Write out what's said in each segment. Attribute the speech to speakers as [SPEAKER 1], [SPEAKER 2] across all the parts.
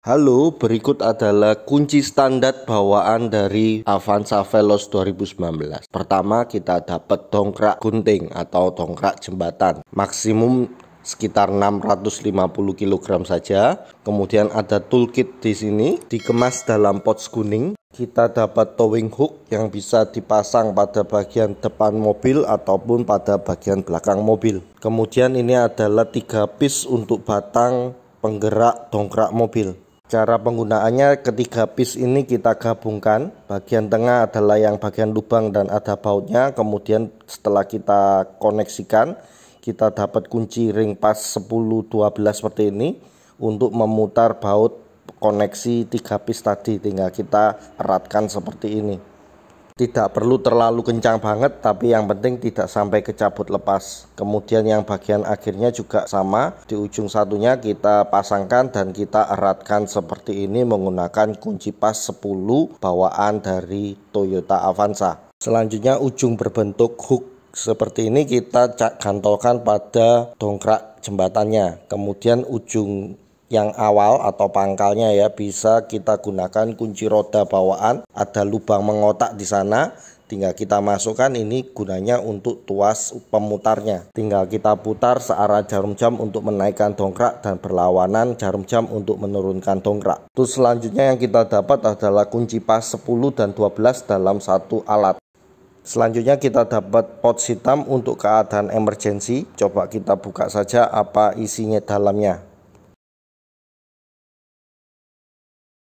[SPEAKER 1] Halo, berikut adalah kunci standar bawaan dari Avanza Veloz 2019. Pertama, kita dapat dongkrak gunting atau dongkrak jembatan. Maksimum sekitar 650 kg saja. Kemudian ada toolkit di sini, dikemas dalam pouch kuning. Kita dapat towing hook yang bisa dipasang pada bagian depan mobil ataupun pada bagian belakang mobil. Kemudian ini adalah 3 piece untuk batang penggerak dongkrak mobil. Cara penggunaannya, ketiga piece ini kita gabungkan. Bagian tengah adalah yang bagian lubang dan ada bautnya. Kemudian setelah kita koneksikan, kita dapat kunci ring pas 10-12 seperti ini untuk memutar baut koneksi 3 piece tadi. Tinggal kita eratkan seperti ini. Tidak perlu terlalu kencang banget, tapi yang penting tidak sampai kecabut lepas. Kemudian yang bagian akhirnya juga sama, di ujung satunya kita pasangkan dan kita eratkan seperti ini menggunakan kunci pas 10 bawaan dari Toyota Avanza. Selanjutnya ujung berbentuk hook seperti ini kita gantolkan pada dongkrak jembatannya. Kemudian ujung yang awal atau pangkalnya ya bisa kita gunakan kunci roda bawaan, ada lubang mengotak di sana, tinggal kita masukkan. Ini gunanya untuk tuas pemutarnya, tinggal kita putar searah jarum jam untuk menaikkan dongkrak dan berlawanan jarum jam untuk menurunkan dongkrak. Terus selanjutnya yang kita dapat adalah kunci pas 10 dan 12 dalam satu alat. Selanjutnya kita dapat pouch hitam untuk keadaan emergensi. Coba kita buka saja apa isinya dalamnya.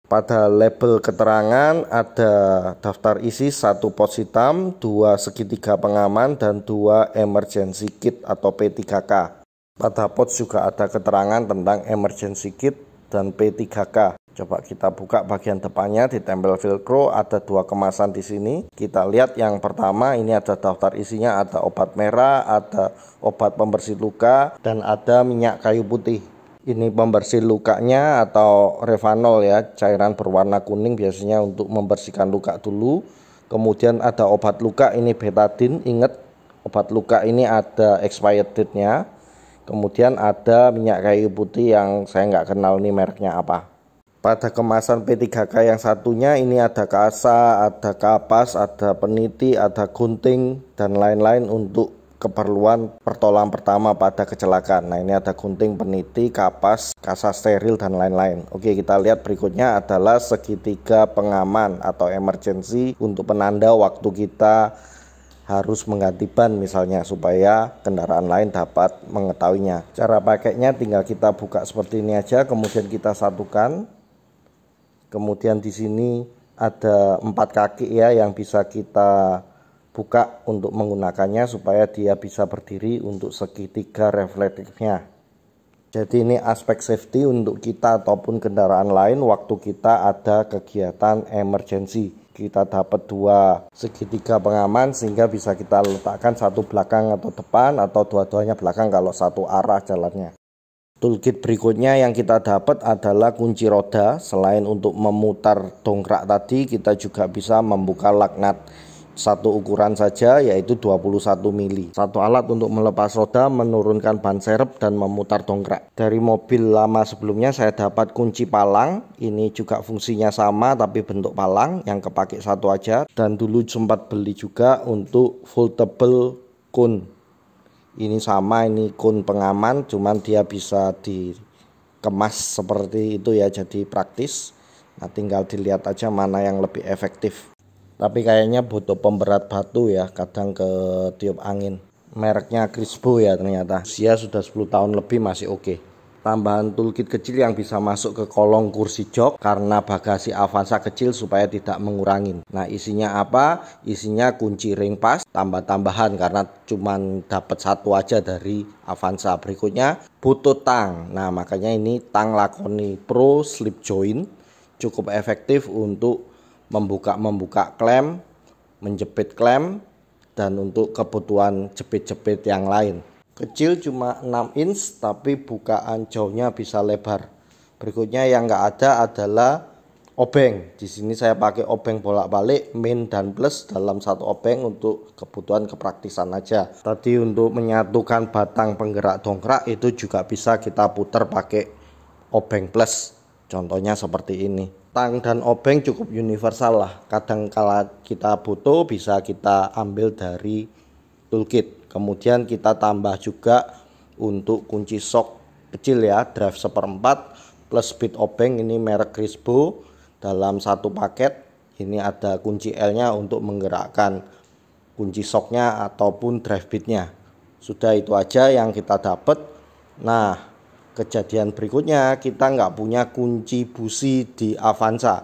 [SPEAKER 1] Pada label keterangan ada daftar isi, 1 pouch hitam, 2 segitiga pengaman, dan 2 emergency kit atau P3K. Pada pouch juga ada keterangan tentang emergency kit dan P3K. Coba kita buka bagian depannya, ditempel velcro, ada 2 kemasan di sini. Kita lihat yang pertama, ini ada daftar isinya, ada obat merah, ada obat pembersih luka, dan ada minyak kayu putih. Ini pembersih lukanya atau Revanol ya, cairan berwarna kuning biasanya untuk membersihkan luka dulu. Kemudian ada obat luka, ini betadine. Ingat, obat luka ini ada expired date-nya. Kemudian ada minyak kayu putih yang saya nggak kenal ini mereknya apa. Pada kemasan P3K yang satunya ini ada kasa, ada kapas, ada peniti, ada gunting, dan lain-lain untuk keperluan pertolongan pertama pada kecelakaan. Nah, ini ada gunting, peniti, kapas, kasa steril, dan lain-lain. Oke, kita lihat berikutnya adalah segitiga pengaman atau emergency untuk penanda waktu kita harus mengganti ban misalnya, supaya kendaraan lain dapat mengetahuinya. Cara pakainya tinggal kita buka seperti ini aja, kemudian kita satukan. Kemudian di sini ada 4 kaki ya yang bisa kita buka untuk menggunakannya supaya dia bisa berdiri untuk segitiga reflektifnya. Jadi ini aspek safety untuk kita ataupun kendaraan lain waktu kita ada kegiatan emergency. Kita dapat 2 segitiga pengaman sehingga bisa kita letakkan satu belakang atau depan, atau dua-duanya belakang kalau satu arah jalannya. Toolkit berikutnya yang kita dapat adalah kunci roda. Selain untuk memutar dongkrak tadi, kita juga bisa membuka lug nut. Satu ukuran saja, yaitu 21 mili. Satu alat untuk melepas roda, menurunkan ban serep, dan memutar dongkrak. Dari mobil lama sebelumnya saya dapat kunci palang. Ini juga fungsinya sama tapi bentuk palang yang kepake satu aja. Dan dulu sempat beli juga untuk foldable cone. Ini sama, ini cone pengaman, cuman dia bisa dikemas seperti itu ya, jadi praktis. Nah, tinggal dilihat aja mana yang lebih efektif. Tapi kayaknya butuh pemberat batu ya, kadang ke tiup angin. Mereknya Crispo ya ternyata. Usia sudah 10 tahun lebih masih oke. Tambahan toolkit kecil yang bisa masuk ke kolong kursi jok karena bagasi Avanza kecil supaya tidak mengurangin. Nah, isinya apa? Isinya kunci ring pas, tambah-tambahan karena cuman dapat 1 aja dari Avanza. Berikutnya butut tang. Nah, makanya ini tang Lakoni Pro slip joint, cukup efektif untuk membuka klem, menjepit klem, dan untuk kebutuhan jepit-jepit yang lain. Kecil cuma 6 inch tapi bukaan jauhnya bisa lebar. Berikutnya yang nggak ada adalah obeng. Di sini saya pakai obeng bolak-balik min dan plus dalam satu obeng untuk kebutuhan kepraktisan aja. Tadi untuk menyatukan batang penggerak dongkrak itu juga bisa kita putar pakai obeng plus. Contohnya seperti ini. Tang dan obeng cukup universal lah. Kadang kala kita butuh bisa kita ambil dari toolkit. Kemudian kita tambah juga untuk kunci sok kecil ya, drive 1/4 plus bit obeng, ini merek Crispo. Dalam satu paket ini ada kunci L-nya untuk menggerakkan kunci soknya ataupun drive bitnya. Sudah itu aja yang kita dapat. Nah, kejadian berikutnya kita nggak punya kunci busi di Avanza.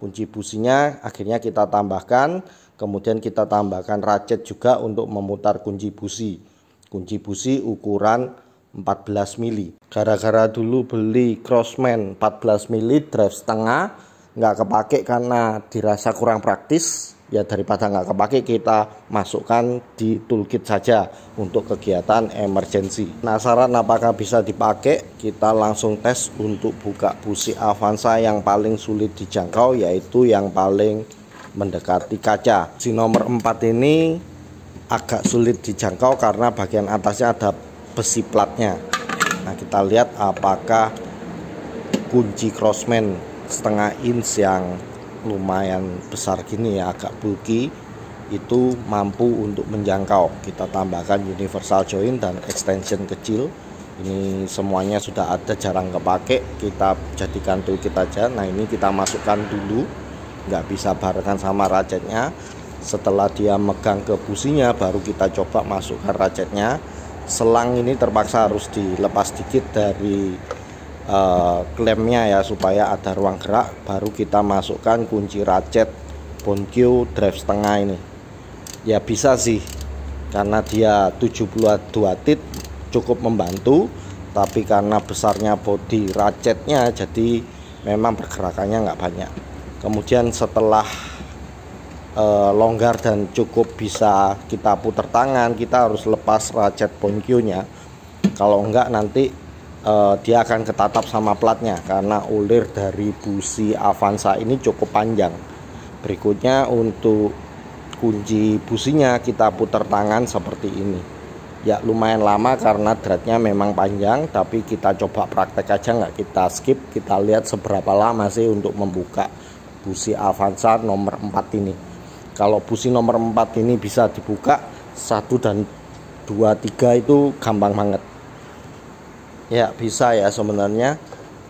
[SPEAKER 1] Kunci businya akhirnya kita tambahkan, kemudian kita tambahkan ratchet juga untuk memutar kunci busi. Kunci busi ukuran 14 mili. Gara-gara dulu beli Crossman 14 mili drive setengah, nggak kepake karena dirasa kurang praktis. Ya daripada nggak kepake, kita masukkan di toolkit saja untuk kegiatan emergency. Penasaran apakah bisa dipakai? Kita langsung tes untuk buka busi Avanza yang paling sulit dijangkau, yaitu yang paling mendekati kaca. Busi nomor 4 ini agak sulit dijangkau karena bagian atasnya ada besi platnya. Nah, kita lihat apakah kunci Crossman setengah inch yang lumayan besar gini ya, agak bulky, itu mampu untuk menjangkau. Kita tambahkan universal join dan extension kecil. Ini semuanya sudah ada, jarang kepake, kita jadikan toolkit aja. Nah, ini kita masukkan dulu, nggak bisa barengan sama ratchetnya. Setelah dia megang ke businya, baru kita coba masukkan ratchetnya. Selang ini terpaksa harus dilepas sedikit dari klemnya ya, supaya ada ruang gerak. Baru kita masukkan kunci ratchet Bonkyo drive setengah ini. Ya bisa sih, karena dia 72 tit cukup membantu, tapi karena besarnya bodi ratchetnya jadi memang pergerakannya nggak banyak. Kemudian setelah longgar dan cukup bisa kita putar tangan, kita harus lepas ratchet Bonkyo nya. Kalau enggak nanti dia akan ketatap sama platnya, karena ulir dari busi Avanza ini cukup panjang. Berikutnya untuk kunci businya kita putar tangan seperti ini. Ya lumayan lama karena dratnya memang panjang, tapi kita coba praktek aja, nggak kita skip. Kita lihat seberapa lama sih untuk membuka busi Avanza nomor 4 ini. Kalau busi nomor 4 ini bisa dibuka 1 dan 2, 3 itu gampang banget. Ya bisa ya, sebenarnya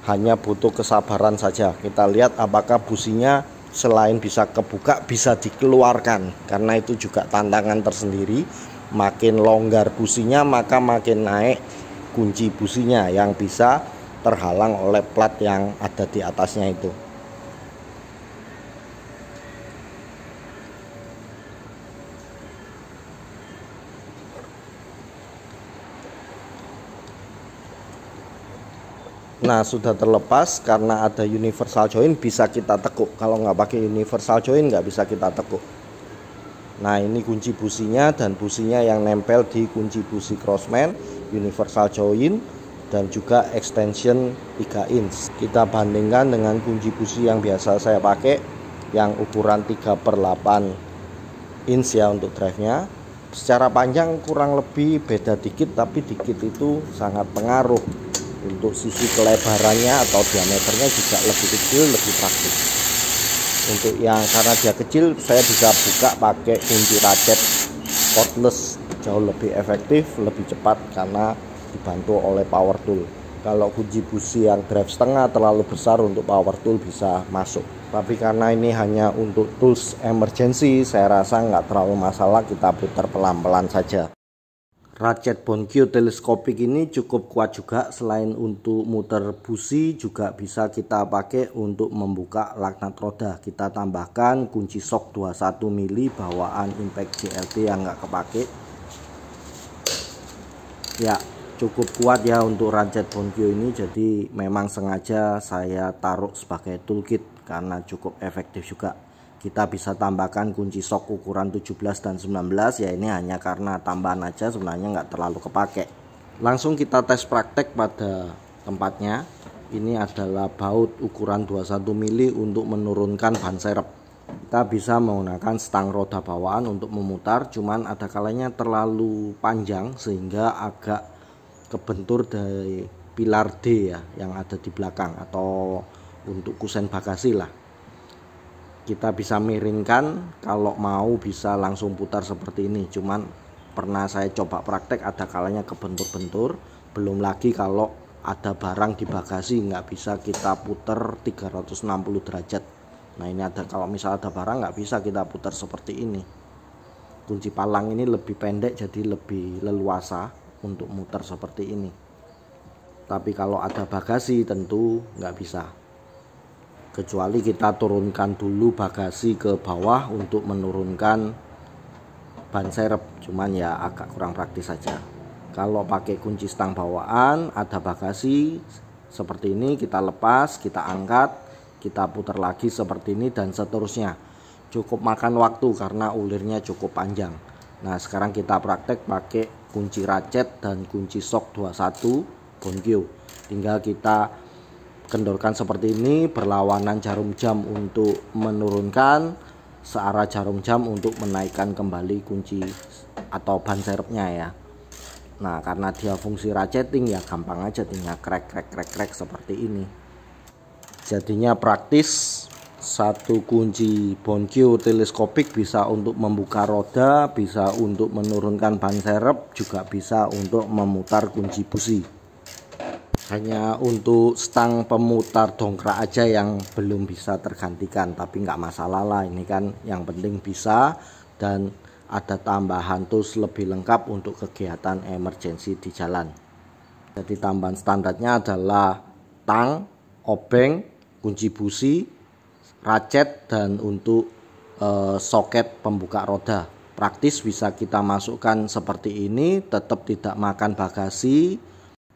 [SPEAKER 1] hanya butuh kesabaran saja. Kita lihat apakah businya selain bisa kebuka bisa dikeluarkan, karena itu juga tantangan tersendiri. Makin longgar businya maka makin naik kunci businya yang bisa terhalang oleh plat yang ada di atasnya itu. Nah, sudah terlepas karena ada universal join, bisa kita tekuk. Kalau nggak pakai universal join nggak bisa kita tekuk. Nah, ini kunci businya, dan businya yang nempel di kunci busi Crossman, universal join dan juga extension 3 inch. Kita bandingkan dengan kunci busi yang biasa saya pakai yang ukuran 3/8 inch ya untuk drive-nya. Secara panjang kurang lebih beda dikit, tapi dikit itu sangat pengaruh. Untuk sisi kelebarannya atau diameternya juga lebih kecil, lebih praktis. Untuk yang karena dia kecil, saya bisa buka pakai kunci ratchet cordless, jauh lebih efektif, lebih cepat karena dibantu oleh power tool. Kalau kunci busi yang drive setengah terlalu besar untuk power tool bisa masuk. Tapi karena ini hanya untuk tools emergency, saya rasa nggak terlalu masalah, kita putar pelan-pelan saja. Ratchet Bonkyo teleskopik ini cukup kuat juga. Selain untuk muter busi, juga bisa kita pakai untuk membuka laknat roda. Kita tambahkan kunci sok 21 mili bawaan impact JLT yang nggak kepake. Ya cukup kuat ya untuk ratchet Bonkyo ini, jadi memang sengaja saya taruh sebagai toolkit karena cukup efektif juga. Kita bisa tambahkan kunci sok ukuran 17 dan 19 ya, ini hanya karena tambahan aja, sebenarnya nggak terlalu kepake. Langsung kita tes praktek pada tempatnya. Ini adalah baut ukuran 21 mili untuk menurunkan ban serep. Kita bisa menggunakan stang roda bawaan untuk memutar, cuman ada kalanya terlalu panjang sehingga agak kebentur dari pilar D ya yang ada di belakang, atau untuk kusen bagasi lah. Kita bisa miringkan, kalau mau bisa langsung putar seperti ini. Cuman pernah saya coba praktek ada kalanya kebentur-bentur. Belum lagi kalau ada barang di bagasi nggak bisa kita putar 360 derajat. Nah ini ada, kalau misal ada barang nggak bisa kita putar seperti ini. Kunci palang ini lebih pendek jadi lebih leluasa untuk muter seperti ini. Tapi kalau ada bagasi tentu nggak bisa, kecuali kita turunkan dulu bagasi ke bawah untuk menurunkan ban serep. Cuman ya agak kurang praktis saja. Kalau pakai kunci stang bawaan ada bagasi seperti ini, kita lepas, kita angkat, kita putar lagi seperti ini dan seterusnya. Cukup makan waktu karena ulirnya cukup panjang. Nah sekarang kita praktek pakai kunci racet dan kunci sok 21 Bonkyo. Tinggal kita kendorkan seperti ini, berlawanan jarum jam untuk menurunkan, searah jarum jam untuk menaikkan kembali kunci atau ban serepnya ya. Nah karena dia fungsi raceting ya gampang aja, tinggal krek seperti ini. Jadinya praktis. Satu kunci Bonkyo teleskopik bisa untuk membuka roda, bisa untuk menurunkan ban serep, juga bisa untuk memutar kunci busi. Hanya untuk stang pemutar dongkrak aja yang belum bisa tergantikan, tapi nggak masalah lah, ini kan yang penting bisa. Dan ada tambahan tools lebih lengkap untuk kegiatan emergensi di jalan. Jadi tambahan standarnya adalah tang, obeng, kunci busi, racet, dan untuk soket pembuka roda. Praktis bisa kita masukkan seperti ini, tetap tidak makan bagasi.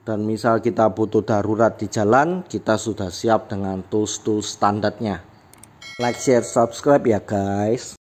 [SPEAKER 1] Dan misal kita butuh darurat di jalan, kita sudah siap dengan tools-tools standarnya. Like, share, subscribe ya guys.